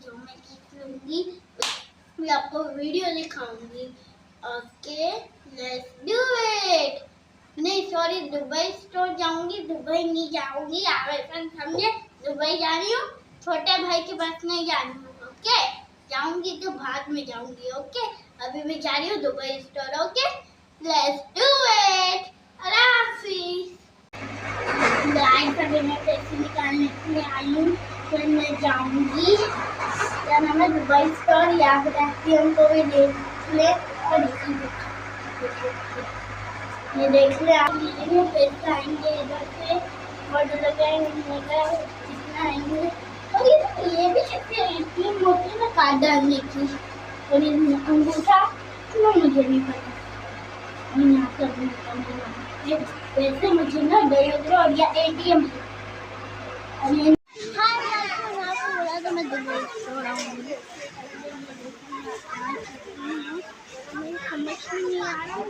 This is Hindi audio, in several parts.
जो मैं सीख लूँगी मैं आपको वीडियो दिखाऊंगी। Okay let's do it. नहीं सॉरी, दुबई स्टोर जाऊंगी, दुबई नहीं जाऊंगी, आप ऐसा समझे। दुबई जा रही हूँ, छोटे भाई के पास नहीं जा रही हूँ। ओके जाऊंगी तो बाद में जाऊंगी। ओके अभी मैं जा रही हूँ Dubai store. Okay let's do it. Guys अभी मैं पैसे निकालने के लिए आई हूँ, फिर मैं जाऊंगी क्या नाम है दुबई स्टोर। याद रहती है उनको भी देख ले और ये देख ले आप पैसे आएंगे इधर से ऑर्डर लगाएंगे कितना आएंगे। और ये भी इतनी मोटी ना कार्ड डालने की और ये अंगूठा ना मुझे नहीं पता। यहाँ पर पैसे मुझे ना दे और या एटीएम तो मैं दुबई स्टोर आऊँगी। समझ नहीं आ रहा हूँ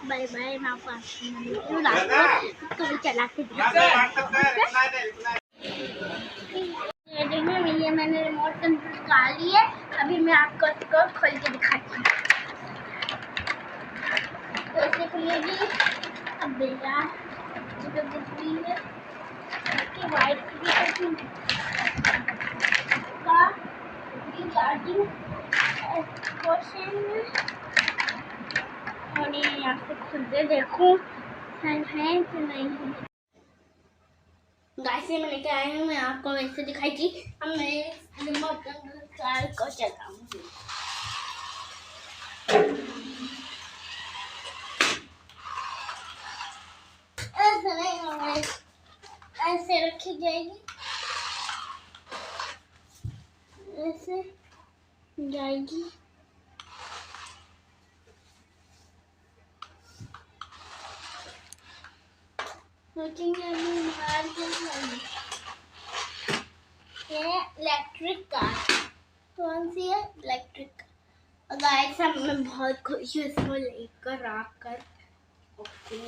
बाय बाय। मैं आपको चला के ये मैंने रिमोट कंट्रोल निकाल ली है। अभी मैं आपको इसको खोल के दिखाती हूँ। तो इसे खुलेगी अब बेटा जो दिखती है इसकी वाइट की का चार्जिंग पोर्शन और ये यहाँ से खुदे देखो है कि नहीं है। गाइस मैं लेके आई हूँ, मैं आपको वैसे दिखाई थी। अब मैं रिमोट कंट्रोल को चलाऊंगी। ऐसे नहीं होगा, ऐसे रखी जाएगी, ऐसे जाएगी। ये इलेक्ट्रिक कार कौन सी है? इलेक्ट्रिक। गाइस मैं बहुत खुश हूँ इसको लेकर आकर। ओके